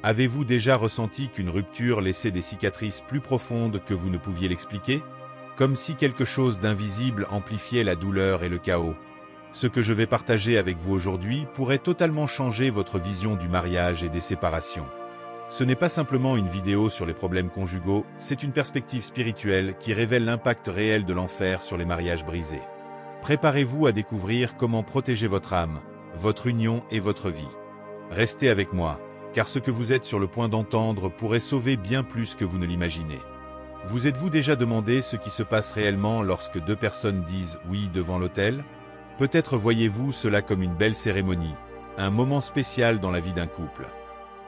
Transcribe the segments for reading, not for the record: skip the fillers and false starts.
Avez-vous déjà ressenti qu'une rupture laissait des cicatrices plus profondes que vous ne pouviez l'expliquer? Comme si quelque chose d'invisible amplifiait la douleur et le chaos. Ce que je vais partager avec vous aujourd'hui pourrait totalement changer votre vision du mariage et des séparations. Ce n'est pas simplement une vidéo sur les problèmes conjugaux, c'est une perspective spirituelle qui révèle l'impact réel de l'enfer sur les mariages brisés. Préparez-vous à découvrir comment protéger votre âme, votre union et votre vie. Restez avec moi, car ce que vous êtes sur le point d'entendre pourrait sauver bien plus que vous ne l'imaginez. Vous êtes-vous déjà demandé ce qui se passe réellement lorsque deux personnes disent « oui » devant l'autel? Peut-être voyez-vous cela comme une belle cérémonie, un moment spécial dans la vie d'un couple.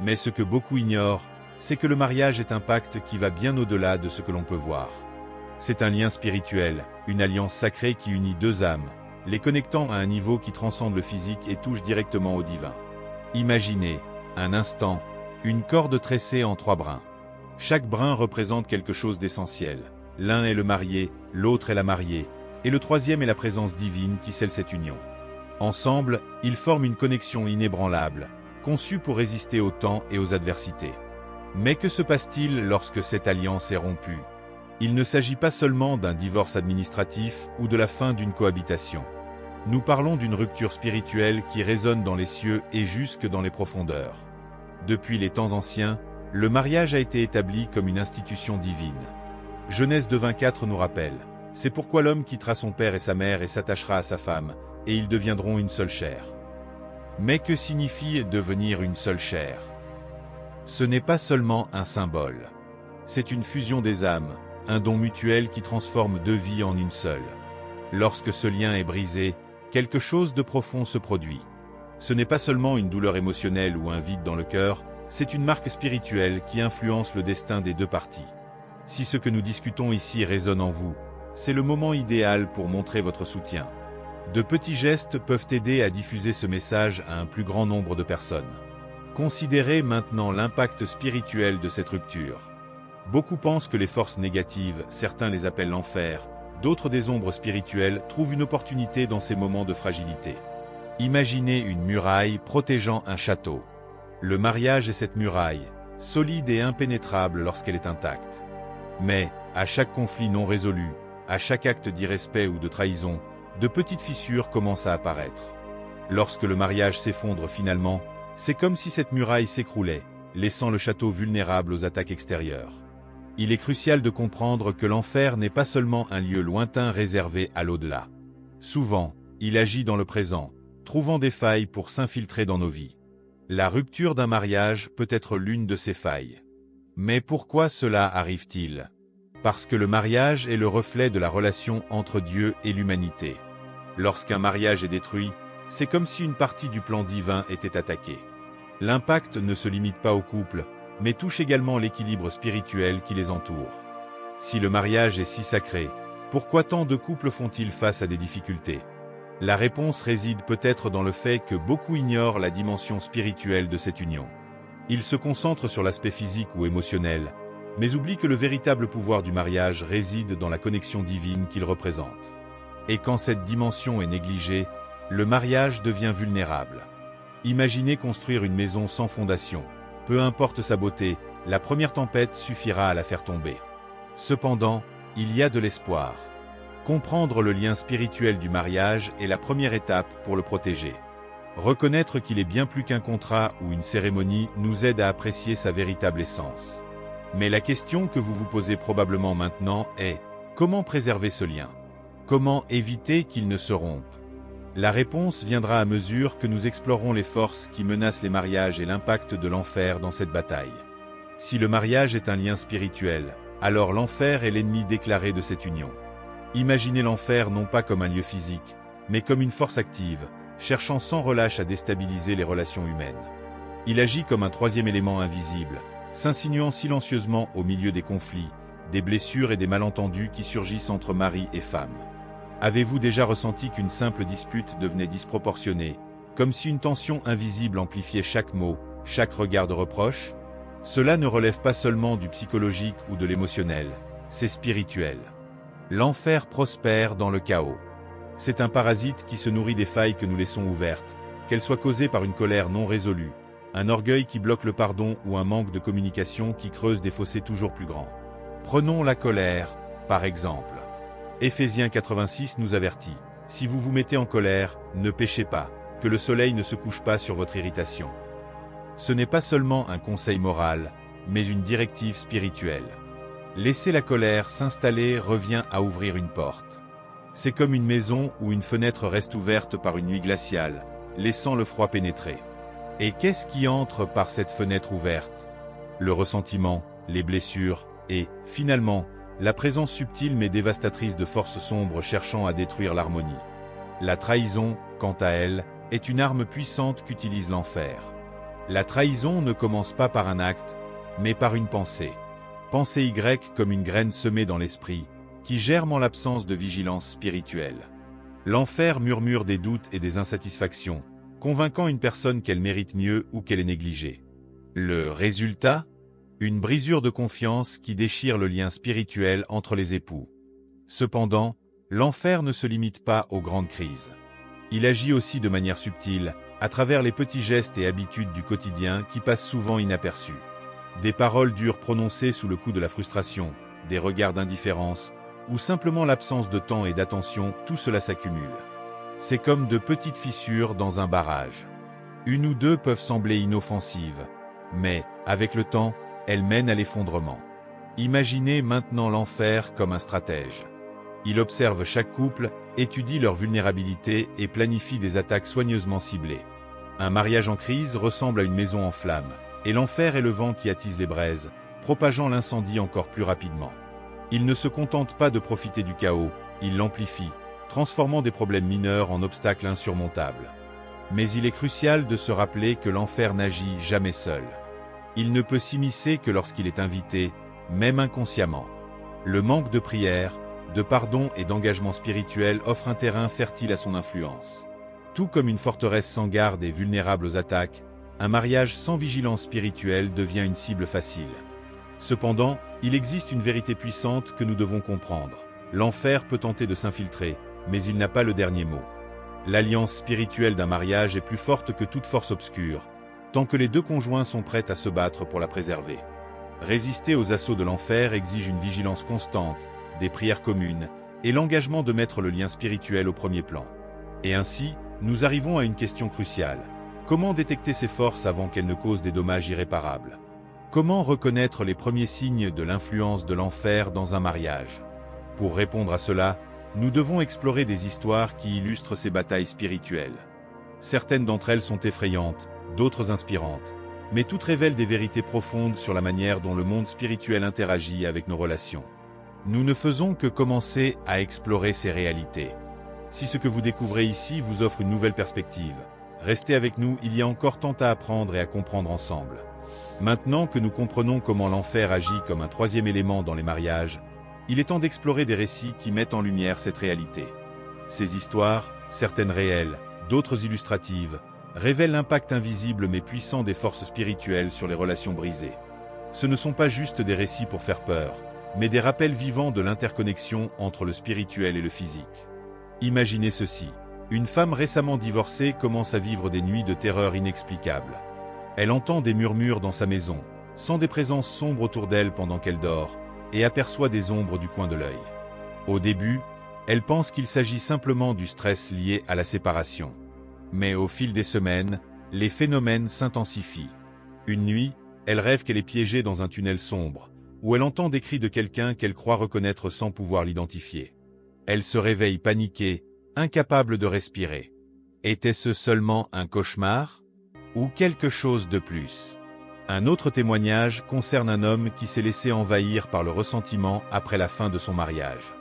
Mais ce que beaucoup ignorent, c'est que le mariage est un pacte qui va bien au-delà de ce que l'on peut voir. C'est un lien spirituel, une alliance sacrée qui unit deux âmes, les connectant à un niveau qui transcende le physique et touche directement au divin. Imaginez, un instant, une corde tressée en 3 brins. Chaque brin représente quelque chose d'essentiel. L'un est le marié, l'autre est la mariée, et le troisième est la présence divine qui scelle cette union. Ensemble, ils forment une connexion inébranlable, conçue pour résister au temps et aux adversités. Mais que se passe-t-il lorsque cette alliance est rompue? Il ne s'agit pas seulement d'un divorce administratif ou de la fin d'une cohabitation. Nous parlons d'une rupture spirituelle qui résonne dans les cieux et jusque dans les profondeurs. Depuis les temps anciens, le mariage a été établi comme une institution divine. Genèse 2:24 nous rappelle: « C'est pourquoi l'homme quittera son père et sa mère et s'attachera à sa femme, et ils deviendront une seule chair. » Mais que signifie devenir une seule chair? Ce n'est pas seulement un symbole. C'est une fusion des âmes, un don mutuel qui transforme deux vies en une seule. Lorsque ce lien est brisé, quelque chose de profond se produit. Ce n'est pas seulement une douleur émotionnelle ou un vide dans le cœur, c'est une marque spirituelle qui influence le destin des deux parties. Si ce que nous discutons ici résonne en vous, c'est le moment idéal pour montrer votre soutien. De petits gestes peuvent aider à diffuser ce message à un plus grand nombre de personnes. Considérez maintenant l'impact spirituel de cette rupture. Beaucoup pensent que les forces négatives, certains les appellent l'enfer, d'autres des ombres spirituelles, trouvent une opportunité dans ces moments de fragilité. Imaginez une muraille protégeant un château. Le mariage est cette muraille, solide et impénétrable lorsqu'elle est intacte. Mais, à chaque conflit non résolu, à chaque acte d'irrespect ou de trahison, de petites fissures commencent à apparaître. Lorsque le mariage s'effondre finalement, c'est comme si cette muraille s'écroulait, laissant le château vulnérable aux attaques extérieures. Il est crucial de comprendre que l'enfer n'est pas seulement un lieu lointain réservé à l'au-delà. Souvent, il agit dans le présent, trouvant des failles pour s'infiltrer dans nos vies. La rupture d'un mariage peut être l'une de ces failles. Mais pourquoi cela arrive-t-il? Parce que le mariage est le reflet de la relation entre Dieu et l'humanité. Lorsqu'un mariage est détruit, c'est comme si une partie du plan divin était attaquée. L'impact ne se limite pas au couple, mais touche également l'équilibre spirituel qui les entoure. Si le mariage est si sacré, pourquoi tant de couples font-ils face à des difficultés? La réponse réside peut-être dans le fait que beaucoup ignorent la dimension spirituelle de cette union. Ils se concentrent sur l'aspect physique ou émotionnel, mais oublient que le véritable pouvoir du mariage réside dans la connexion divine qu'il représente. Et quand cette dimension est négligée, le mariage devient vulnérable. Imaginez construire une maison sans fondation. Peu importe sa beauté, la première tempête suffira à la faire tomber. Cependant, il y a de l'espoir. Comprendre le lien spirituel du mariage est la première étape pour le protéger. Reconnaître qu'il est bien plus qu'un contrat ou une cérémonie nous aide à apprécier sa véritable essence. Mais la question que vous vous posez probablement maintenant est: comment préserver ce lien? Comment éviter qu'il ne se rompe? La réponse viendra à mesure que nous explorerons les forces qui menacent les mariages et l'impact de l'enfer dans cette bataille. Si le mariage est un lien spirituel, alors l'enfer est l'ennemi déclaré de cette union. Imaginez l'enfer non pas comme un lieu physique, mais comme une force active, cherchant sans relâche à déstabiliser les relations humaines. Il agit comme un troisième élément invisible, s'insinuant silencieusement au milieu des conflits, des blessures et des malentendus qui surgissent entre mari et femme. Avez-vous déjà ressenti qu'une simple dispute devenait disproportionnée, comme si une tension invisible amplifiait chaque mot, chaque regard de reproche? Cela ne relève pas seulement du psychologique ou de l'émotionnel, c'est spirituel. L'enfer prospère dans le chaos. C'est un parasite qui se nourrit des failles que nous laissons ouvertes, qu'elles soient causées par une colère non résolue, un orgueil qui bloque le pardon ou un manque de communication qui creuse des fossés toujours plus grands. Prenons la colère, par exemple. Éphésiens 86 nous avertit. Si vous vous mettez en colère, ne péchez pas, que le soleil ne se couche pas sur votre irritation. Ce n'est pas seulement un conseil moral, mais une directive spirituelle. Laisser la colère s'installer revient à ouvrir une porte. C'est comme une maison où une fenêtre reste ouverte par une nuit glaciale, laissant le froid pénétrer. Et qu'est-ce qui entre par cette fenêtre ouverte? Le ressentiment, les blessures, et, finalement, la présence subtile mais dévastatrice de forces sombres cherchant à détruire l'harmonie. La trahison, quant à elle, est une arme puissante qu'utilise l'enfer. La trahison ne commence pas par un acte, mais par une pensée. Pensée Y comme une graine semée dans l'esprit, qui germe en l'absence de vigilance spirituelle. L'enfer murmure des doutes et des insatisfactions, convainquant une personne qu'elle mérite mieux ou qu'elle est négligée. Le résultat? Une brisure de confiance qui déchire le lien spirituel entre les époux. Cependant, l'enfer ne se limite pas aux grandes crises. Il agit aussi de manière subtile, à travers les petits gestes et habitudes du quotidien qui passent souvent inaperçus. Des paroles dures prononcées sous le coup de la frustration, des regards d'indifférence, ou simplement l'absence de temps et d'attention, tout cela s'accumule. C'est comme de petites fissures dans un barrage. Une ou deux peuvent sembler inoffensives, mais, avec le temps, elles mènent à l'effondrement. Imaginez maintenant l'enfer comme un stratège. Il observe chaque couple, étudie leur vulnérabilité et planifie des attaques soigneusement ciblées. Un mariage en crise ressemble à une maison en flammes, et l'enfer est le vent qui attise les braises, propageant l'incendie encore plus rapidement. Il ne se contente pas de profiter du chaos, il l'amplifie, transformant des problèmes mineurs en obstacles insurmontables. Mais il est crucial de se rappeler que l'enfer n'agit jamais seul. Il ne peut s'immiscer que lorsqu'il est invité, même inconsciemment. Le manque de prière, de pardon et d'engagement spirituel offre un terrain fertile à son influence. Tout comme une forteresse sans garde et vulnérable aux attaques, un mariage sans vigilance spirituelle devient une cible facile. Cependant, il existe une vérité puissante que nous devons comprendre. L'enfer peut tenter de s'infiltrer, mais il n'a pas le dernier mot. L'alliance spirituelle d'un mariage est plus forte que toute force obscure, tant que les deux conjoints sont prêts à se battre pour la préserver. Résister aux assauts de l'enfer exige une vigilance constante, des prières communes, et l'engagement de mettre le lien spirituel au premier plan. Et ainsi, nous arrivons à une question cruciale. Comment détecter ces forces avant qu'elles ne causent des dommages irréparables? Comment reconnaître les premiers signes de l'influence de l'enfer dans un mariage? Pour répondre à cela, nous devons explorer des histoires qui illustrent ces batailles spirituelles. Certaines d'entre elles sont effrayantes, d'autres inspirantes, mais toutes révèlent des vérités profondes sur la manière dont le monde spirituel interagit avec nos relations. Nous ne faisons que commencer à explorer ces réalités. Si ce que vous découvrez ici vous offre une nouvelle perspective, restez avec nous, il y a encore tant à apprendre et à comprendre ensemble. Maintenant que nous comprenons comment l'enfer agit comme un troisième élément dans les mariages, il est temps d'explorer des récits qui mettent en lumière cette réalité. Ces histoires, certaines réelles, d'autres illustratives, révèlent l'impact invisible mais puissant des forces spirituelles sur les relations brisées. Ce ne sont pas juste des récits pour faire peur, mais des rappels vivants de l'interconnexion entre le spirituel et le physique. Imaginez ceci. Une femme récemment divorcée commence à vivre des nuits de terreur inexplicables. Elle entend des murmures dans sa maison, sent des présences sombres autour d'elle pendant qu'elle dort, et aperçoit des ombres du coin de l'œil. Au début, elle pense qu'il s'agit simplement du stress lié à la séparation. Mais au fil des semaines, les phénomènes s'intensifient. Une nuit, elle rêve qu'elle est piégée dans un tunnel sombre, où elle entend des cris de quelqu'un qu'elle croit reconnaître sans pouvoir l'identifier. Elle se réveille paniquée, incapable de respirer. Était-ce seulement un cauchemar? Ou quelque chose de plus? Un autre témoignage concerne un homme qui s'est laissé envahir par le ressentiment après la fin de son mariage.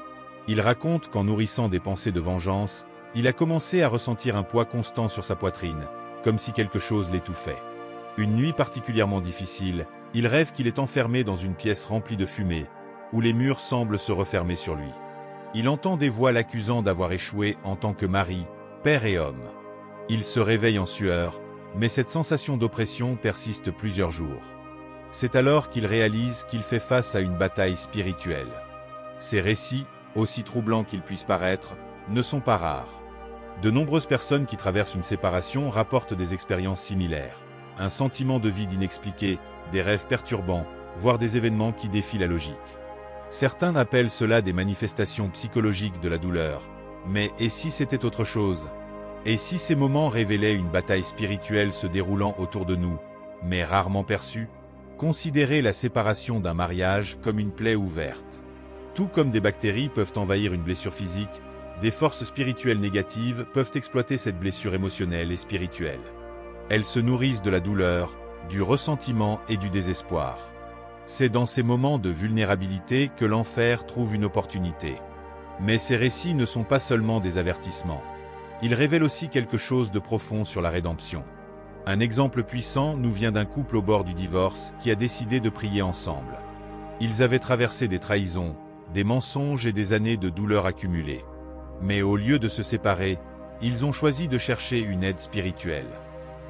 Il raconte qu'en nourrissant des pensées de vengeance, il a commencé à ressentir un poids constant sur sa poitrine, comme si quelque chose l'étouffait. Une nuit particulièrement difficile, il rêve qu'il est enfermé dans une pièce remplie de fumée, où les murs semblent se refermer sur lui. Il entend des voix l'accusant d'avoir échoué en tant que mari, père et homme. Il se réveille en sueur, mais cette sensation d'oppression persiste plusieurs jours. C'est alors qu'il réalise qu'il fait face à une bataille spirituelle. Ces récits, aussi troublants qu'ils puissent paraître, ne sont pas rares. De nombreuses personnes qui traversent une séparation rapportent des expériences similaires. un sentiment de vide inexpliqué, des rêves perturbants, voire des événements qui défient la logique. Certains appellent cela des manifestations psychologiques de la douleur. Mais et si c'était autre chose? Et si ces moments révélaient une bataille spirituelle se déroulant autour de nous, mais rarement perçue? Considérez la séparation d'un mariage comme une plaie ouverte. Tout comme des bactéries peuvent envahir une blessure physique, des forces spirituelles négatives peuvent exploiter cette blessure émotionnelle et spirituelle. Elles se nourrissent de la douleur, du ressentiment et du désespoir. C'est dans ces moments de vulnérabilité que l'enfer trouve une opportunité. Mais ces récits ne sont pas seulement des avertissements. Ils révèlent aussi quelque chose de profond sur la rédemption. Un exemple puissant nous vient d'un couple au bord du divorce qui a décidé de prier ensemble. Ils avaient traversé des trahisons, des mensonges et des années de douleur accumulées. Mais au lieu de se séparer, ils ont choisi de chercher une aide spirituelle.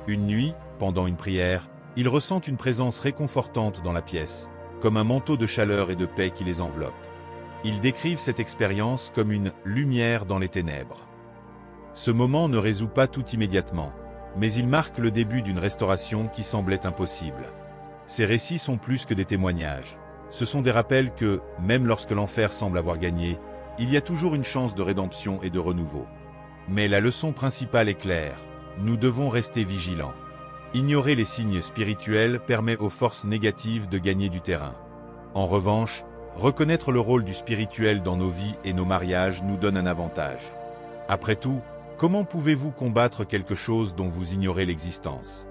Une nuit, pendant une prière, ils ressentent une présence réconfortante dans la pièce, comme un manteau de chaleur et de paix qui les enveloppe. Ils décrivent cette expérience comme une « lumière dans les ténèbres ». Ce moment ne résout pas tout immédiatement, mais il marque le début d'une restauration qui semblait impossible. Ces récits sont plus que des témoignages. Ce sont des rappels que, même lorsque l'enfer semble avoir gagné, il y a toujours une chance de rédemption et de renouveau. Mais la leçon principale est claire, nous devons rester vigilants. Ignorer les signes spirituels permet aux forces négatives de gagner du terrain. En revanche, reconnaître le rôle du spirituel dans nos vies et nos mariages nous donne un avantage. Après tout, comment pouvez-vous combattre quelque chose dont vous ignorez l'existence?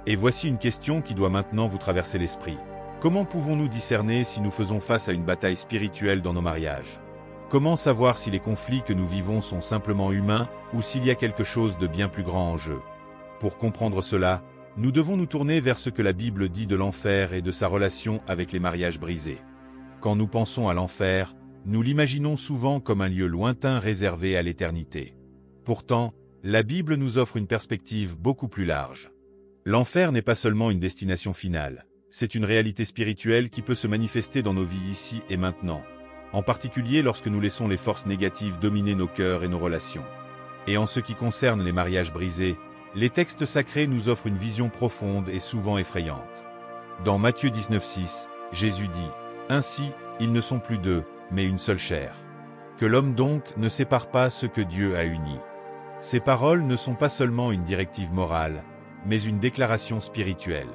Et voici une question qui doit maintenant vous traverser l'esprit. Comment pouvons-nous discerner si nous faisons face à une bataille spirituelle dans nos mariages? Comment savoir si les conflits que nous vivons sont simplement humains ou s'il y a quelque chose de bien plus grand en jeu? Pour comprendre cela, nous devons nous tourner vers ce que la Bible dit de l'enfer et de sa relation avec les mariages brisés. Quand nous pensons à l'enfer, nous l'imaginons souvent comme un lieu lointain réservé à l'éternité. Pourtant, la Bible nous offre une perspective beaucoup plus large. L'enfer n'est pas seulement une destination finale, c'est une réalité spirituelle qui peut se manifester dans nos vies ici et maintenant, en particulier lorsque nous laissons les forces négatives dominer nos cœurs et nos relations. Et en ce qui concerne les mariages brisés, les textes sacrés nous offrent une vision profonde et souvent effrayante. Dans Matthieu 19,6, Jésus dit « Ainsi, ils ne sont plus deux, mais une seule chair. Que l'homme donc ne sépare pas ce que Dieu a uni. » Ces paroles ne sont pas seulement une directive morale, mais une déclaration spirituelle.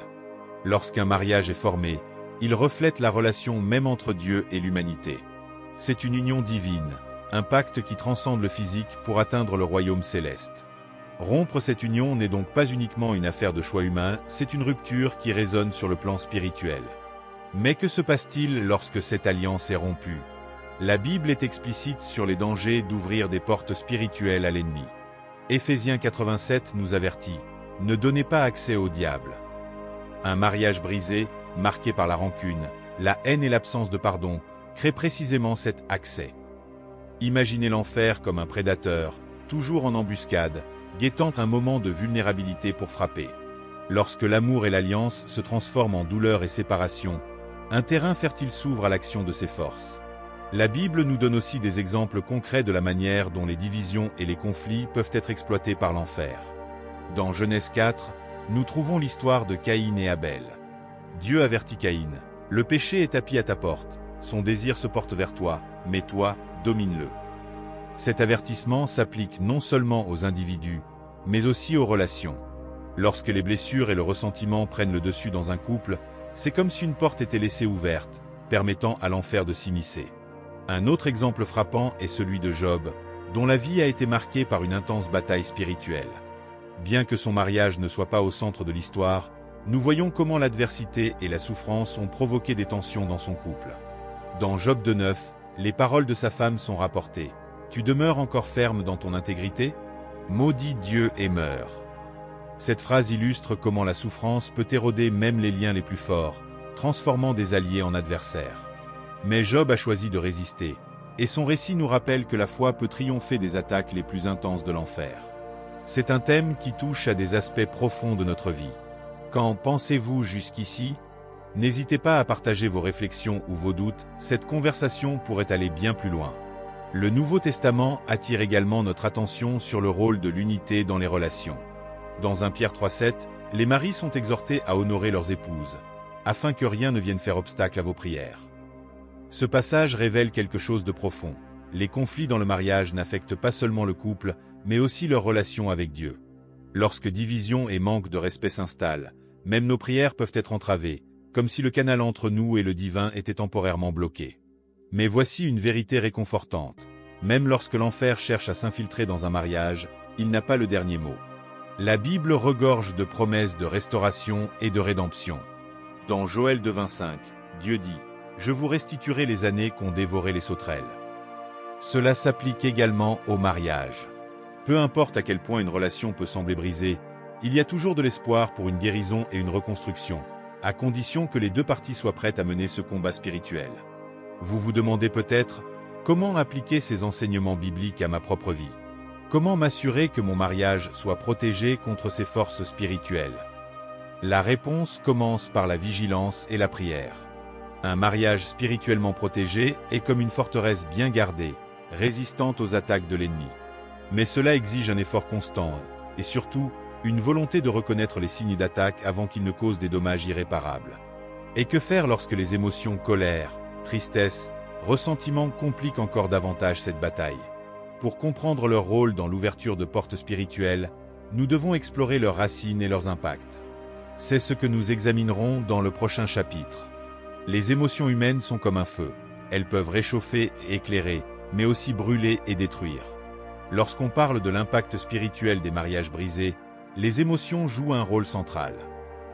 Lorsqu'un mariage est formé, il reflète la relation même entre Dieu et l'humanité. C'est une union divine, un pacte qui transcende le physique pour atteindre le royaume céleste. Rompre cette union n'est donc pas uniquement une affaire de choix humain, c'est une rupture qui résonne sur le plan spirituel. Mais que se passe-t-il lorsque cette alliance est rompue? La Bible est explicite sur les dangers d'ouvrir des portes spirituelles à l'ennemi. Éphésiens 87 nous avertit « Ne donnez pas accès au diable ». Un mariage brisé, marqué par la rancune, la haine et l'absence de pardon, crée précisément cet accès. Imaginez l'enfer comme un prédateur, toujours en embuscade, guettant un moment de vulnérabilité pour frapper. Lorsque l'amour et l'alliance se transforment en douleur et séparation, un terrain fertile s'ouvre à l'action de ces forces. La Bible nous donne aussi des exemples concrets de la manière dont les divisions et les conflits peuvent être exploités par l'enfer. Dans Genèse 4, nous trouvons l'histoire de Caïn et Abel. Dieu avertit Caïn, « Le péché est tapis à ta porte, son désir se porte vers toi, mais toi, domine-le. » Cet avertissement s'applique non seulement aux individus, mais aussi aux relations. Lorsque les blessures et le ressentiment prennent le dessus dans un couple, c'est comme si une porte était laissée ouverte, permettant à l'enfer de s'immiscer. Un autre exemple frappant est celui de Job, dont la vie a été marquée par une intense bataille spirituelle. Bien que son mariage ne soit pas au centre de l'histoire, nous voyons comment l'adversité et la souffrance ont provoqué des tensions dans son couple. Dans Job 2,9, les paroles de sa femme sont rapportées. « Tu demeures encore ferme dans ton intégrité? Maudit Dieu et meurs. » Cette phrase illustre comment la souffrance peut éroder même les liens les plus forts, transformant des alliés en adversaires. Mais Job a choisi de résister, et son récit nous rappelle que la foi peut triompher des attaques les plus intenses de l'enfer. C'est un thème qui touche à des aspects profonds de notre vie. Qu'en pensez-vous jusqu'ici? N'hésitez pas à partager vos réflexions ou vos doutes, cette conversation pourrait aller bien plus loin. Le Nouveau Testament attire également notre attention sur le rôle de l'unité dans les relations. Dans 1 Pierre 3,7, Les maris sont exhortés à honorer leurs épouses, afin que rien ne vienne faire obstacle à vos prières. Ce passage révèle quelque chose de profond. Les conflits dans le mariage n'affectent pas seulement le couple, mais aussi leur relation avec Dieu. Lorsque division et manque de respect s'installent, même nos prières peuvent être entravées, comme si le canal entre nous et le divin était temporairement bloqué. Mais voici une vérité réconfortante. Même lorsque l'enfer cherche à s'infiltrer dans un mariage, il n'a pas le dernier mot. La Bible regorge de promesses de restauration et de rédemption. Dans Joël 2,25, Dieu dit « Je vous restituerai les années qu'ont dévoré les sauterelles ». Cela s'applique également au mariage. Peu importe à quel point une relation peut sembler brisée, il y a toujours de l'espoir pour une guérison et une reconstruction, à condition que les deux parties soient prêtes à mener ce combat spirituel. Vous vous demandez peut-être, comment appliquer ces enseignements bibliques à ma propre vie? Comment m'assurer que mon mariage soit protégé contre ces forces spirituelles? La réponse commence par la vigilance et la prière. Un mariage spirituellement protégé est comme une forteresse bien gardée, résistante aux attaques de l'ennemi. Mais cela exige un effort constant, et surtout, une volonté de reconnaître les signes d'attaque avant qu'ils ne causent des dommages irréparables. Et que faire lorsque les émotions colère, tristesse, ressentiment compliquent encore davantage cette bataille? Pour comprendre leur rôle dans l'ouverture de portes spirituelles, nous devons explorer leurs racines et leurs impacts. C'est ce que nous examinerons dans le prochain chapitre. Les émotions humaines sont comme un feu. Elles peuvent réchauffer et éclairer, mais aussi brûler et détruire. Lorsqu'on parle de l'impact spirituel des mariages brisés, les émotions jouent un rôle central.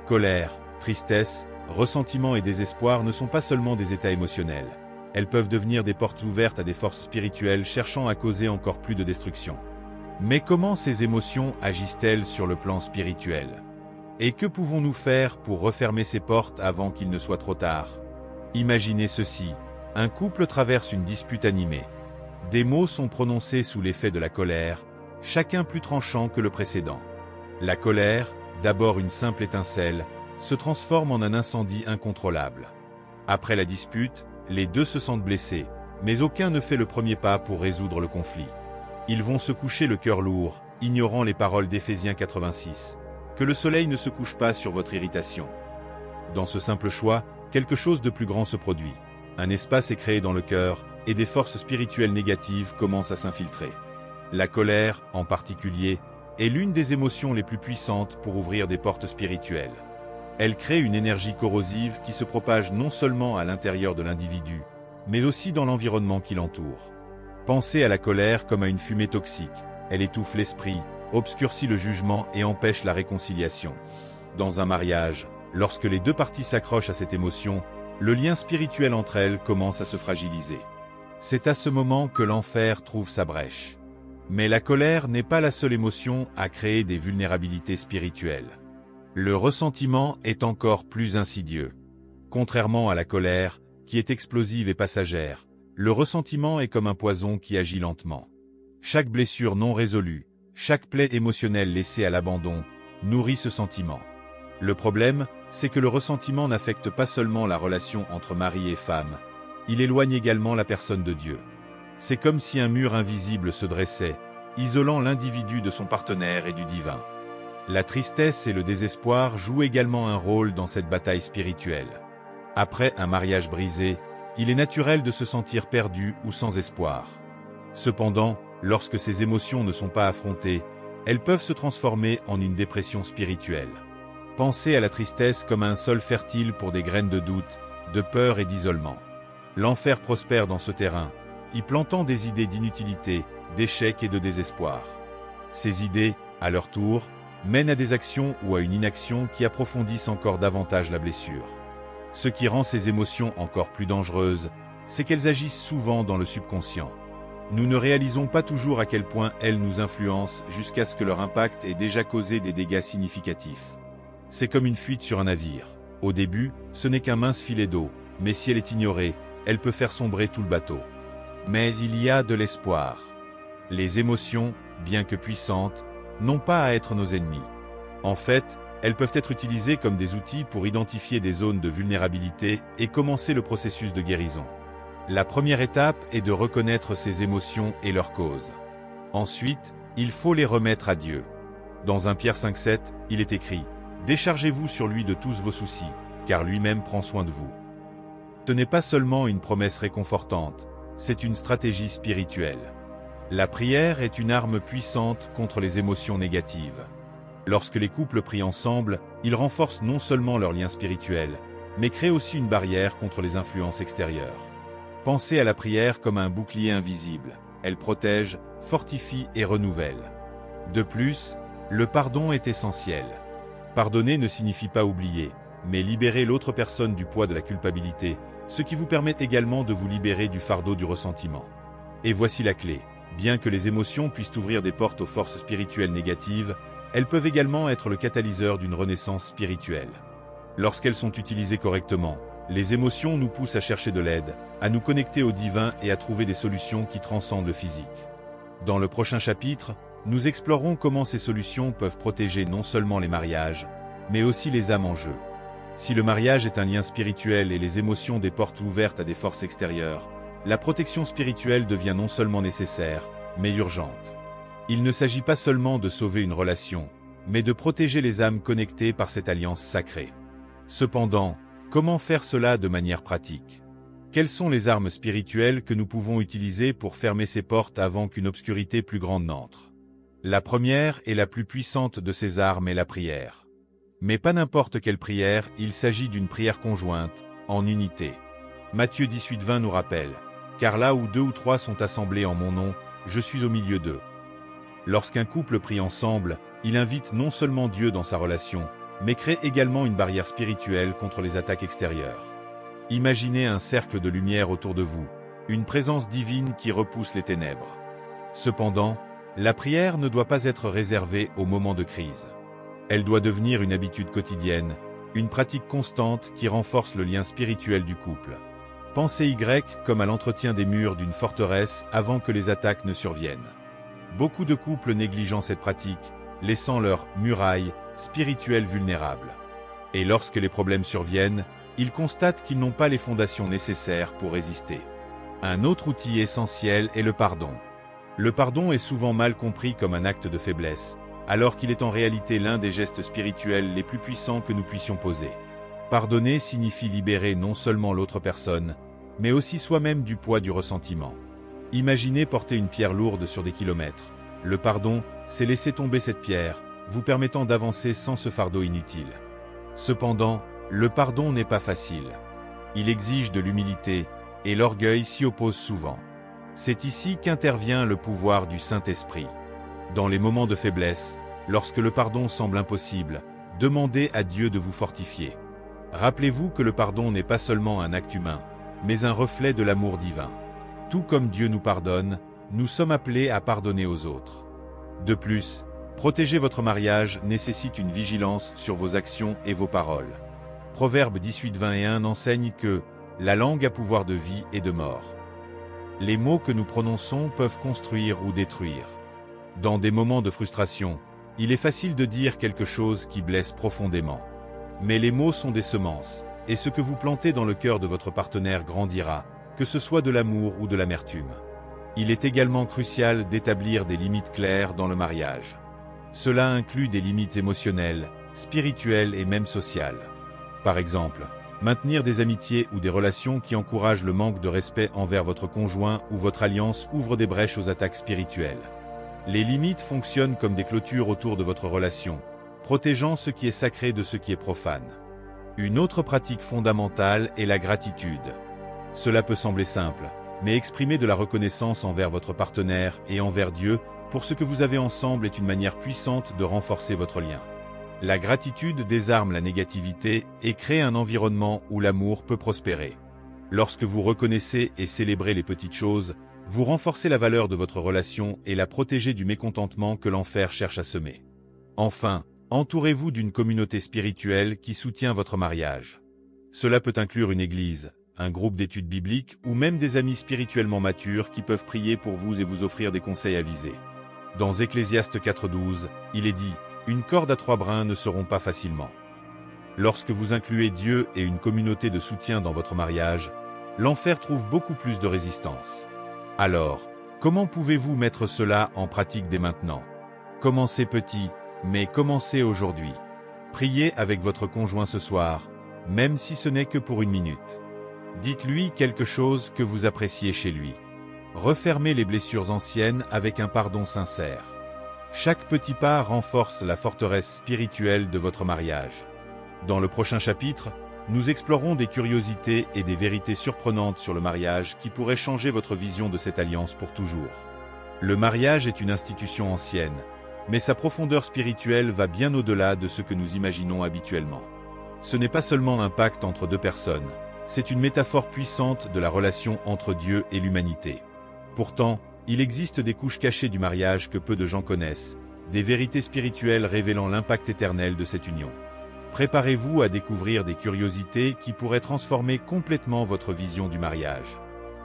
Colère, tristesse, ressentiment et désespoir ne sont pas seulement des états émotionnels. Elles peuvent devenir des portes ouvertes à des forces spirituelles cherchant à causer encore plus de destruction. Mais comment ces émotions agissent-elles sur le plan spirituel? Et que pouvons-nous faire pour refermer ces portes avant qu'il ne soit trop tard? Imaginez ceci, un couple traverse une dispute animée. Des mots sont prononcés sous l'effet de la colère, chacun plus tranchant que le précédent. La colère, d'abord une simple étincelle, se transforme en un incendie incontrôlable. Après la dispute, les deux se sentent blessés, mais aucun ne fait le premier pas pour résoudre le conflit. Ils vont se coucher le cœur lourd, ignorant les paroles d'Éphésiens 86. Que le soleil ne se couche pas sur votre irritation. Dans ce simple choix, quelque chose de plus grand se produit. Un espace est créé dans le cœur, et des forces spirituelles négatives commencent à s'infiltrer. La colère, en particulier, est l'une des émotions les plus puissantes pour ouvrir des portes spirituelles. Elle crée une énergie corrosive qui se propage non seulement à l'intérieur de l'individu, mais aussi dans l'environnement qui l'entoure. Pensez à la colère comme à une fumée toxique. Elle étouffe l'esprit, obscurcit le jugement et empêche la réconciliation. Dans un mariage, lorsque les deux parties s'accrochent à cette émotion, le lien spirituel entre elles commence à se fragiliser. C'est à ce moment que l'enfer trouve sa brèche. Mais la colère n'est pas la seule émotion à créer des vulnérabilités spirituelles. Le ressentiment est encore plus insidieux. Contrairement à la colère, qui est explosive et passagère, le ressentiment est comme un poison qui agit lentement. Chaque blessure non résolue, chaque plaie émotionnelle laissée à l'abandon, nourrit ce sentiment. Le problème, c'est que le ressentiment n'affecte pas seulement la relation entre mari et femme, il éloigne également la personne de Dieu. C'est comme si un mur invisible se dressait, isolant l'individu de son partenaire et du divin. La tristesse et le désespoir jouent également un rôle dans cette bataille spirituelle. Après un mariage brisé, il est naturel de se sentir perdu ou sans espoir. Cependant, lorsque ces émotions ne sont pas affrontées, elles peuvent se transformer en une dépression spirituelle. Pensez à la tristesse comme un sol fertile pour des graines de doute, de peur et d'isolement. L'enfer prospère dans ce terrain, y plantant des idées d'inutilité, d'échec et de désespoir. Ces idées, à leur tour, mènent à des actions ou à une inaction qui approfondissent encore davantage la blessure. Ce qui rend ces émotions encore plus dangereuses, c'est qu'elles agissent souvent dans le subconscient. Nous ne réalisons pas toujours à quel point elles nous influencent jusqu'à ce que leur impact ait déjà causé des dégâts significatifs. C'est comme une fuite sur un navire. Au début, ce n'est qu'un mince filet d'eau, mais si elle est ignorée, elle peut faire sombrer tout le bateau. Mais il y a de l'espoir. Les émotions, bien que puissantes, n'ont pas à être nos ennemis. En fait, elles peuvent être utilisées comme des outils pour identifier des zones de vulnérabilité et commencer le processus de guérison. La première étape est de reconnaître ces émotions et leurs causes. Ensuite, il faut les remettre à Dieu. Dans 1 Pierre 5,7, il est écrit « Déchargez-vous sur lui de tous vos soucis, car lui-même prend soin de vous. Ce n'est pas seulement une promesse réconfortante, c'est une stratégie spirituelle. La prière est une arme puissante contre les émotions négatives. Lorsque les couples prient ensemble, ils renforcent non seulement leur lien spirituel, mais créent aussi une barrière contre les influences extérieures. Pensez à la prière comme un bouclier invisible. Elle protège, fortifie et renouvelle. De plus, le pardon est essentiel. Pardonner ne signifie pas oublier, mais libérer l'autre personne du poids de la culpabilité, ce qui vous permet également de vous libérer du fardeau du ressentiment. Et voici la clé. Bien que les émotions puissent ouvrir des portes aux forces spirituelles négatives, elles peuvent également être le catalyseur d'une renaissance spirituelle. Lorsqu'elles sont utilisées correctement, les émotions nous poussent à chercher de l'aide, à nous connecter au divin et à trouver des solutions qui transcendent le physique. Dans le prochain chapitre, nous explorerons comment ces solutions peuvent protéger non seulement les mariages, mais aussi les âmes en jeu. Si le mariage est un lien spirituel et les émotions des portes ouvertes à des forces extérieures, la protection spirituelle devient non seulement nécessaire, mais urgente. Il ne s'agit pas seulement de sauver une relation, mais de protéger les âmes connectées par cette alliance sacrée. Cependant, comment faire cela de manière pratique? Quelles sont les armes spirituelles que nous pouvons utiliser pour fermer ces portes avant qu'une obscurité plus grande n'entre? La première et la plus puissante de ces armes est la prière. Mais pas n'importe quelle prière, il s'agit d'une prière conjointe, en unité. Matthieu 18:20 nous rappelle « Car là où 2 ou 3 sont assemblés en mon nom, je suis au milieu d'eux ». Lorsqu'un couple prie ensemble, il invite non seulement Dieu dans sa relation, mais crée également une barrière spirituelle contre les attaques extérieures. Imaginez un cercle de lumière autour de vous, une présence divine qui repousse les ténèbres. Cependant, la prière ne doit pas être réservée aux moments de crise. Elle doit devenir une habitude quotidienne, une pratique constante qui renforce le lien spirituel du couple. Pensez Y comme à l'entretien des murs d'une forteresse avant que les attaques ne surviennent. Beaucoup de couples négligent cette pratique, laissant leurs murailles spirituelles vulnérables. Et lorsque les problèmes surviennent, ils constatent qu'ils n'ont pas les fondations nécessaires pour résister. Un autre outil essentiel est le pardon. Le pardon est souvent mal compris comme un acte de faiblesse, alors qu'il est en réalité l'un des gestes spirituels les plus puissants que nous puissions poser. Pardonner signifie libérer non seulement l'autre personne, mais aussi soi-même du poids du ressentiment. Imaginez porter une pierre lourde sur des kilomètres. Le pardon, c'est laisser tomber cette pierre, vous permettant d'avancer sans ce fardeau inutile. Cependant, le pardon n'est pas facile. Il exige de l'humilité, et l'orgueil s'y oppose souvent. C'est ici qu'intervient le pouvoir du Saint-Esprit. Dans les moments de faiblesse, lorsque le pardon semble impossible, demandez à Dieu de vous fortifier. Rappelez-vous que le pardon n'est pas seulement un acte humain, mais un reflet de l'amour divin. Tout comme Dieu nous pardonne, nous sommes appelés à pardonner aux autres. De plus, protéger votre mariage nécessite une vigilance sur vos actions et vos paroles. Proverbe 18:21 enseigne que « la langue a pouvoir de vie et de mort ». Les mots que nous prononçons peuvent construire ou détruire. Dans des moments de frustration, il est facile de dire quelque chose qui blesse profondément. Mais les mots sont des semences, et ce que vous plantez dans le cœur de votre partenaire grandira, que ce soit de l'amour ou de l'amertume. Il est également crucial d'établir des limites claires dans le mariage. Cela inclut des limites émotionnelles, spirituelles et même sociales. Par exemple, maintenir des amitiés ou des relations qui encouragent le manque de respect envers votre conjoint ou votre alliance ouvre des brèches aux attaques spirituelles. Les limites fonctionnent comme des clôtures autour de votre relation, protégeant ce qui est sacré de ce qui est profane. Une autre pratique fondamentale est la gratitude. Cela peut sembler simple, mais exprimer de la reconnaissance envers votre partenaire et envers Dieu pour ce que vous avez ensemble est une manière puissante de renforcer votre lien. La gratitude désarme la négativité et crée un environnement où l'amour peut prospérer. Lorsque vous reconnaissez et célébrez les petites choses, vous renforcez la valeur de votre relation et la protégez du mécontentement que l'enfer cherche à semer. Enfin, entourez-vous d'une communauté spirituelle qui soutient votre mariage. Cela peut inclure une église, un groupe d'études bibliques ou même des amis spirituellement matures qui peuvent prier pour vous et vous offrir des conseils avisés. Dans Ecclésiaste 4:12, il est dit « Une corde à 3 brins ne se rompt pas facilement ». Lorsque vous incluez Dieu et une communauté de soutien dans votre mariage, l'enfer trouve beaucoup plus de résistance. Alors, comment pouvez-vous mettre cela en pratique dès maintenant? Commencez petit, mais commencez aujourd'hui. Priez avec votre conjoint ce soir, même si ce n'est que pour 1 minute. Dites-lui quelque chose que vous appréciez chez lui. Refermez les blessures anciennes avec un pardon sincère. Chaque petit pas renforce la forteresse spirituelle de votre mariage. Dans le prochain chapitre, nous explorons des curiosités et des vérités surprenantes sur le mariage qui pourraient changer votre vision de cette alliance pour toujours. Le mariage est une institution ancienne, mais sa profondeur spirituelle va bien au-delà de ce que nous imaginons habituellement. Ce n'est pas seulement un pacte entre deux personnes, c'est une métaphore puissante de la relation entre Dieu et l'humanité. Pourtant, il existe des couches cachées du mariage que peu de gens connaissent, des vérités spirituelles révélant l'impact éternel de cette union. Préparez-vous à découvrir des curiosités qui pourraient transformer complètement votre vision du mariage.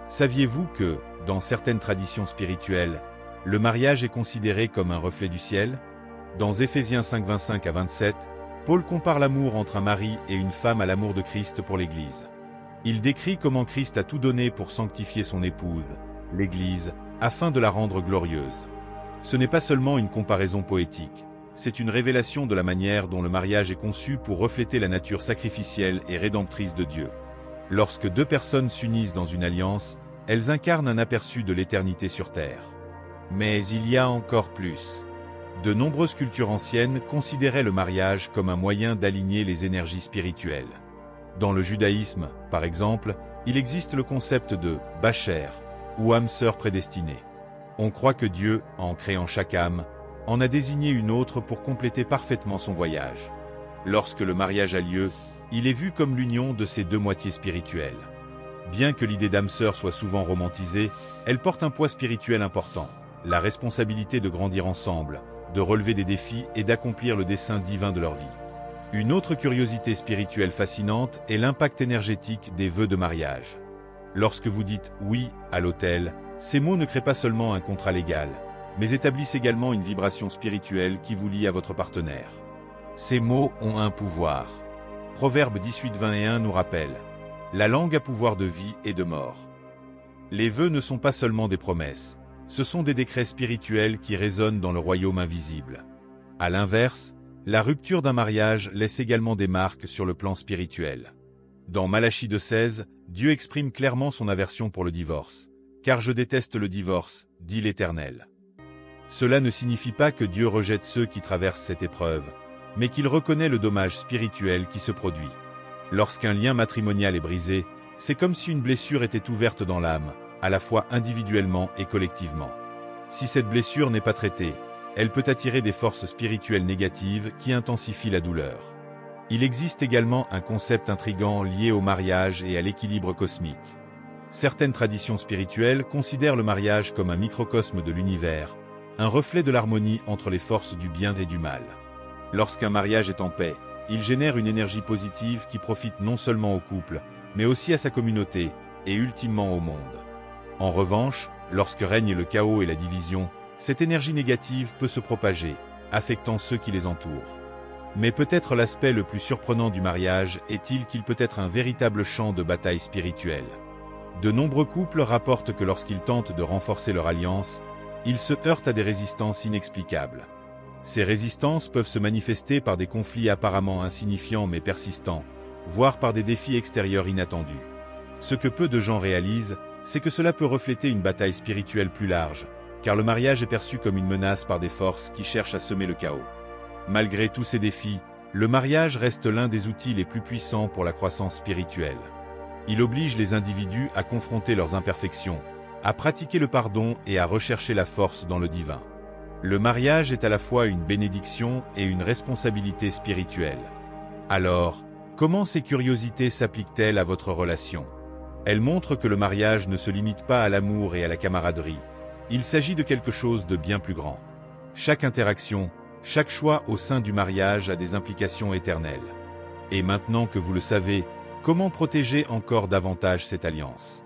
Saviez-vous que, dans certaines traditions spirituelles, le mariage est considéré comme un reflet du ciel? Dans Éphésiens 5, 25 à 27, Paul compare l'amour entre un mari et une femme à l'amour de Christ pour l'Église. Il décrit comment Christ a tout donné pour sanctifier son épouse, l'Église, afin de la rendre glorieuse. Ce n'est pas seulement une comparaison poétique, c'est une révélation de la manière dont le mariage est conçu pour refléter la nature sacrificielle et rédemptrice de Dieu. Lorsque deux personnes s'unissent dans une alliance, elles incarnent un aperçu de l'éternité sur terre. Mais il y a encore plus. De nombreuses cultures anciennes considéraient le mariage comme un moyen d'aligner les énergies spirituelles. Dans le judaïsme, par exemple, il existe le concept de « bacher » ou âme sœur prédestinée. On croit que Dieu, en créant chaque âme, en a désigné une autre pour compléter parfaitement son voyage. Lorsque le mariage a lieu, il est vu comme l'union de ces deux moitiés spirituelles. Bien que l'idée d'âme sœur soit souvent romantisée, elle porte un poids spirituel important. La responsabilité de grandir ensemble, de relever des défis et d'accomplir le dessein divin de leur vie. Une autre curiosité spirituelle fascinante est l'impact énergétique des vœux de mariage. Lorsque vous dites « oui » à l'autel, ces mots ne créent pas seulement un contrat légal, mais établissent également une vibration spirituelle qui vous lie à votre partenaire. Ces mots ont un pouvoir. Proverbe 18, 21 nous rappelle « La langue a pouvoir de vie et de mort ». Les vœux ne sont pas seulement des promesses, ce sont des décrets spirituels qui résonnent dans le royaume invisible. À l'inverse, la rupture d'un mariage laisse également des marques sur le plan spirituel. Dans Malachie 2,16, Dieu exprime clairement son aversion pour le divorce. « Car je déteste le divorce, dit l'Éternel. » Cela ne signifie pas que Dieu rejette ceux qui traversent cette épreuve, mais qu'il reconnaît le dommage spirituel qui se produit. Lorsqu'un lien matrimonial est brisé, c'est comme si une blessure était ouverte dans l'âme, à la fois individuellement et collectivement. Si cette blessure n'est pas traitée, elle peut attirer des forces spirituelles négatives qui intensifient la douleur. Il existe également un concept intrigant lié au mariage et à l'équilibre cosmique. Certaines traditions spirituelles considèrent le mariage comme un microcosme de l'univers, un reflet de l'harmonie entre les forces du bien et du mal. Lorsqu'un mariage est en paix, il génère une énergie positive qui profite non seulement au couple, mais aussi à sa communauté, et ultimement au monde. En revanche, lorsque règne le chaos et la division, cette énergie négative peut se propager, affectant ceux qui les entourent. Mais peut-être l'aspect le plus surprenant du mariage est-il qu'il peut être un véritable champ de bataille spirituelle. De nombreux couples rapportent que lorsqu'ils tentent de renforcer leur alliance, ils se heurtent à des résistances inexplicables. Ces résistances peuvent se manifester par des conflits apparemment insignifiants mais persistants, voire par des défis extérieurs inattendus. Ce que peu de gens réalisent, c'est que cela peut refléter une bataille spirituelle plus large, car le mariage est perçu comme une menace par des forces qui cherchent à semer le chaos. Malgré tous ces défis, le mariage reste l'un des outils les plus puissants pour la croissance spirituelle. Il oblige les individus à confronter leurs imperfections, à pratiquer le pardon et à rechercher la force dans le divin. Le mariage est à la fois une bénédiction et une responsabilité spirituelle. Alors, comment ces curiosités s'appliquent-elles à votre relation? Elles montrent que le mariage ne se limite pas à l'amour et à la camaraderie. Il s'agit de quelque chose de bien plus grand. Chaque interaction, chaque choix au sein du mariage a des implications éternelles. Et maintenant que vous le savez, comment protéger encore davantage cette alliance?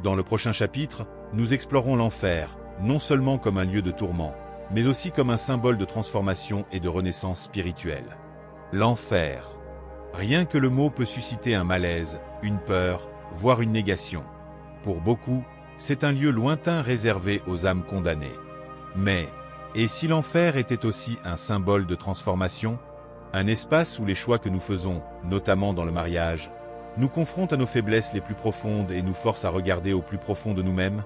Dans le prochain chapitre, nous explorons l'enfer, non seulement comme un lieu de tourment, mais aussi comme un symbole de transformation et de renaissance spirituelle. L'enfer. Rien que le mot peut susciter un malaise, une peur, voire une négation. Pour beaucoup, c'est un lieu lointain réservé aux âmes condamnées. Mais, et si l'enfer était aussi un symbole de transformation? Un espace où les choix que nous faisons, notamment dans le mariage, nous confrontent à nos faiblesses les plus profondes et nous forcent à regarder au plus profond de nous-mêmes.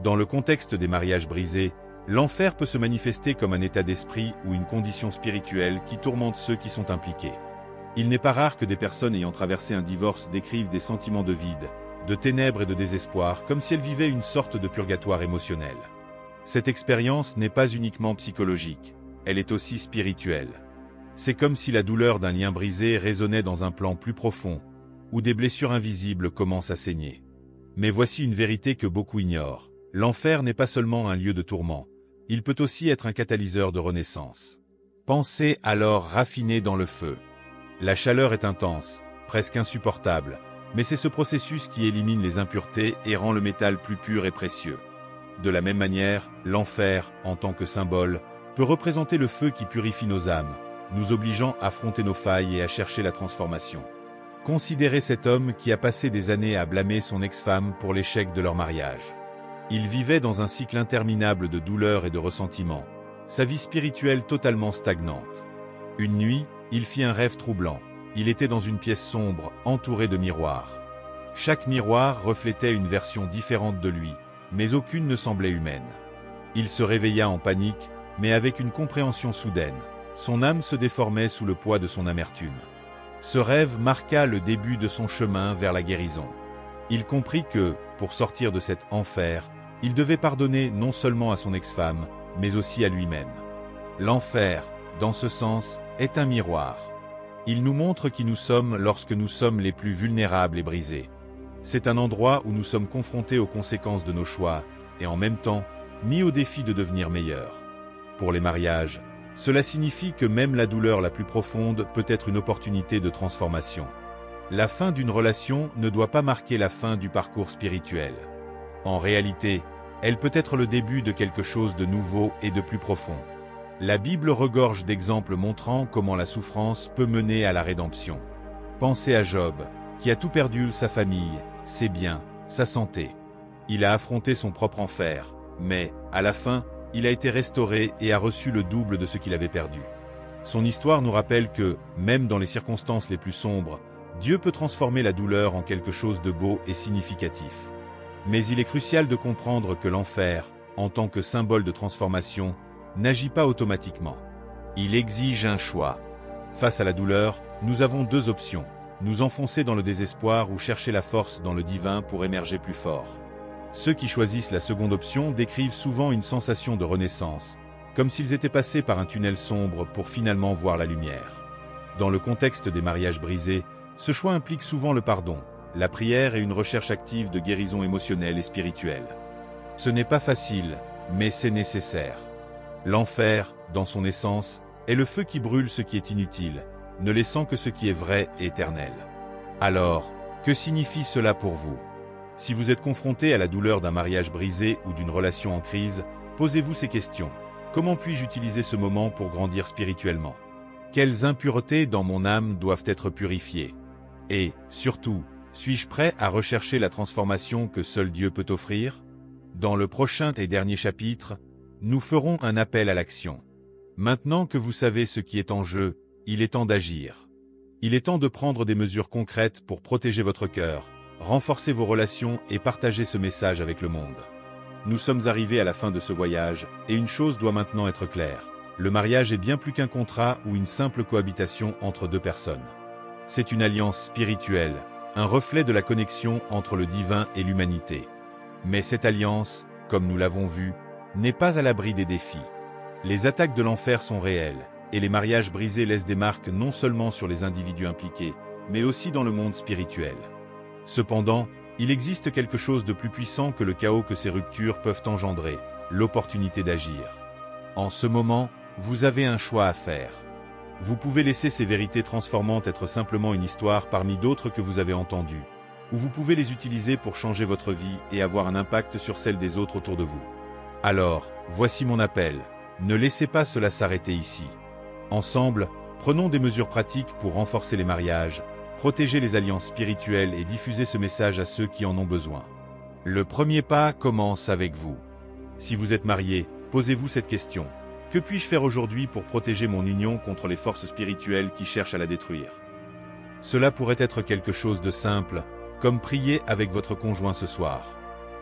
Dans le contexte des mariages brisés, l'enfer peut se manifester comme un état d'esprit ou une condition spirituelle qui tourmente ceux qui sont impliqués. Il n'est pas rare que des personnes ayant traversé un divorce décrivent des sentiments de vide, de ténèbres et de désespoir, comme si elles vivaient une sorte de purgatoire émotionnel. Cette expérience n'est pas uniquement psychologique, elle est aussi spirituelle. C'est comme si la douleur d'un lien brisé résonnait dans un plan plus profond, où des blessures invisibles commencent à saigner. Mais voici une vérité que beaucoup ignorent. L'enfer n'est pas seulement un lieu de tourment, il peut aussi être un catalyseur de renaissance. Pensez alors raffiner dans le feu. La chaleur est intense, presque insupportable, mais c'est ce processus qui élimine les impuretés et rend le métal plus pur et précieux. De la même manière, l'enfer, en tant que symbole, peut représenter le feu qui purifie nos âmes, nous obligeant à affronter nos failles et à chercher la transformation. Considérez cet homme qui a passé des années à blâmer son ex-femme pour l'échec de leur mariage. Il vivait dans un cycle interminable de douleur et de ressentiment, sa vie spirituelle totalement stagnante. Une nuit, il fit un rêve troublant. Il était dans une pièce sombre, entourée de miroirs. Chaque miroir reflétait une version différente de lui, mais aucune ne semblait humaine. Il se réveilla en panique, mais avec une compréhension soudaine. Son âme se déformait sous le poids de son amertume. Ce rêve marqua le début de son chemin vers la guérison. Il comprit que, pour sortir de cet enfer, il devait pardonner non seulement à son ex-femme, mais aussi à lui-même. L'enfer, dans ce sens, est un miroir. Il nous montre qui nous sommes lorsque nous sommes les plus vulnérables et brisés. C'est un endroit où nous sommes confrontés aux conséquences de nos choix, et en même temps, mis au défi de devenir meilleurs. Pour les mariages, cela signifie que même la douleur la plus profonde peut être une opportunité de transformation. La fin d'une relation ne doit pas marquer la fin du parcours spirituel. En réalité, elle peut être le début de quelque chose de nouveau et de plus profond. La Bible regorge d'exemples montrant comment la souffrance peut mener à la rédemption. Pensez à Job, qui a tout perdu, sa famille, ses biens, sa santé. Il a affronté son propre enfer, mais, à la fin, il a été restauré et a reçu le double de ce qu'il avait perdu. Son histoire nous rappelle que, même dans les circonstances les plus sombres, Dieu peut transformer la douleur en quelque chose de beau et significatif. Mais il est crucial de comprendre que l'enfer, en tant que symbole de transformation, n'agit pas automatiquement. Il exige un choix. Face à la douleur, nous avons deux options. Nous enfoncer dans le désespoir ou chercher la force dans le divin pour émerger plus fort. Ceux qui choisissent la seconde option décrivent souvent une sensation de renaissance, comme s'ils étaient passés par un tunnel sombre pour finalement voir la lumière. Dans le contexte des mariages brisés, ce choix implique souvent le pardon, la prière et une recherche active de guérison émotionnelle et spirituelle. Ce n'est pas facile, mais c'est nécessaire. L'enfer, dans son essence, est le feu qui brûle ce qui est inutile, ne laissant que ce qui est vrai et éternel. Alors, que signifie cela pour vous ? Si vous êtes confronté à la douleur d'un mariage brisé ou d'une relation en crise, posez-vous ces questions. Comment puis-je utiliser ce moment pour grandir spirituellement ? Quelles impuretés dans mon âme doivent être purifiées ? Et, surtout, suis-je prêt à rechercher la transformation que seul Dieu peut offrir ? Dans le prochain et dernier chapitre, nous ferons un appel à l'action. Maintenant que vous savez ce qui est en jeu, il est temps d'agir. Il est temps de prendre des mesures concrètes pour protéger votre cœur, renforcer vos relations et partager ce message avec le monde. Nous sommes arrivés à la fin de ce voyage, et une chose doit maintenant être claire. Le mariage est bien plus qu'un contrat ou une simple cohabitation entre deux personnes. C'est une alliance spirituelle, un reflet de la connexion entre le divin et l'humanité. Mais cette alliance, comme nous l'avons vu, n'est pas à l'abri des défis. Les attaques de l'enfer sont réelles, et les mariages brisés laissent des marques non seulement sur les individus impliqués, mais aussi dans le monde spirituel. Cependant, il existe quelque chose de plus puissant que le chaos que ces ruptures peuvent engendrer, l'opportunité d'agir. En ce moment, vous avez un choix à faire. Vous pouvez laisser ces vérités transformantes être simplement une histoire parmi d'autres que vous avez entendues, ou vous pouvez les utiliser pour changer votre vie et avoir un impact sur celle des autres autour de vous. Alors, voici mon appel. Ne laissez pas cela s'arrêter ici. Ensemble, prenons des mesures pratiques pour renforcer les mariages, protéger les alliances spirituelles et diffuser ce message à ceux qui en ont besoin. Le premier pas commence avec vous. Si vous êtes marié, posez-vous cette question. Que puis-je faire aujourd'hui pour protéger mon union contre les forces spirituelles qui cherchent à la détruire? Cela pourrait être quelque chose de simple, comme prier avec votre conjoint ce soir.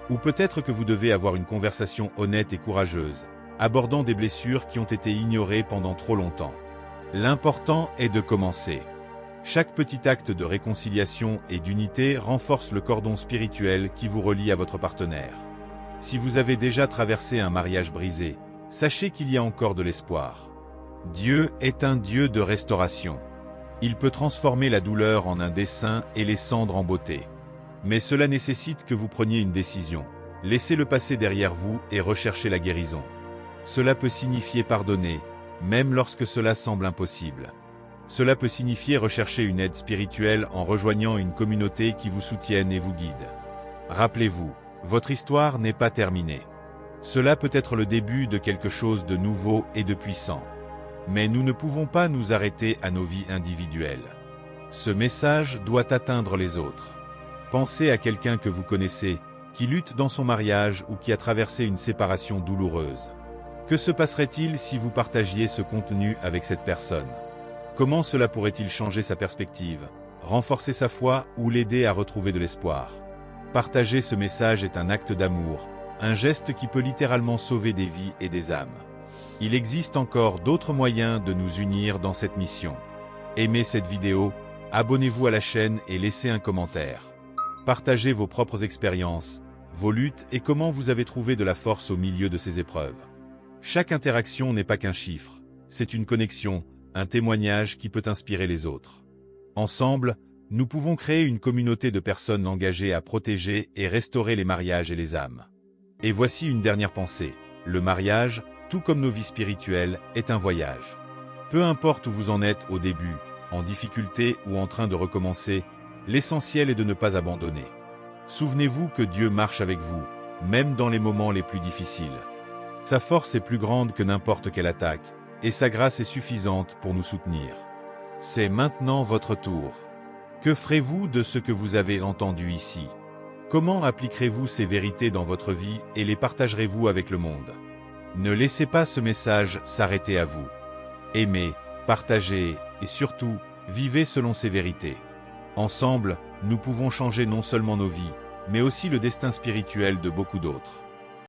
Ou peut-être que vous devez avoir une conversation honnête et courageuse, abordant des blessures qui ont été ignorées pendant trop longtemps. L'important est de commencer. Chaque petit acte de réconciliation et d'unité renforce le cordon spirituel qui vous relie à votre partenaire. Si vous avez déjà traversé un mariage brisé, sachez qu'il y a encore de l'espoir. Dieu est un Dieu de restauration. Il peut transformer la douleur en un dessein et les cendres en beauté. Mais cela nécessite que vous preniez une décision. Laissez le passé derrière vous et recherchez la guérison. Cela peut signifier pardonner, même lorsque cela semble impossible. Cela peut signifier rechercher une aide spirituelle en rejoignant une communauté qui vous soutienne et vous guide. Rappelez-vous, votre histoire n'est pas terminée. Cela peut être le début de quelque chose de nouveau et de puissant. Mais nous ne pouvons pas nous arrêter à nos vies individuelles. Ce message doit atteindre les autres. Pensez à quelqu'un que vous connaissez, qui lutte dans son mariage ou qui a traversé une séparation douloureuse. Que se passerait-il si vous partagiez ce contenu avec cette personne? Comment cela pourrait-il changer sa perspective, renforcer sa foi ou l'aider à retrouver de l'espoir? Partager ce message est un acte d'amour, un geste qui peut littéralement sauver des vies et des âmes. Il existe encore d'autres moyens de nous unir dans cette mission. Aimez cette vidéo, abonnez-vous à la chaîne et laissez un commentaire. Partagez vos propres expériences, vos luttes et comment vous avez trouvé de la force au milieu de ces épreuves. Chaque interaction n'est pas qu'un chiffre, c'est une connexion, un témoignage qui peut inspirer les autres. Ensemble, nous pouvons créer une communauté de personnes engagées à protéger et restaurer les mariages et les âmes. Et voici une dernière pensée. Le mariage, tout comme nos vies spirituelles, est un voyage. Peu importe où vous en êtes au début, en difficulté ou en train de recommencer, l'essentiel est de ne pas abandonner. Souvenez-vous que Dieu marche avec vous, même dans les moments les plus difficiles. Sa force est plus grande que n'importe quelle attaque, et sa grâce est suffisante pour nous soutenir. C'est maintenant votre tour. Que ferez-vous de ce que vous avez entendu ici? Comment appliquerez-vous ces vérités dans votre vie et les partagerez-vous avec le monde? Ne laissez pas ce message s'arrêter à vous. Aimez, partagez et surtout, vivez selon ces vérités. Ensemble, nous pouvons changer non seulement nos vies, mais aussi le destin spirituel de beaucoup d'autres.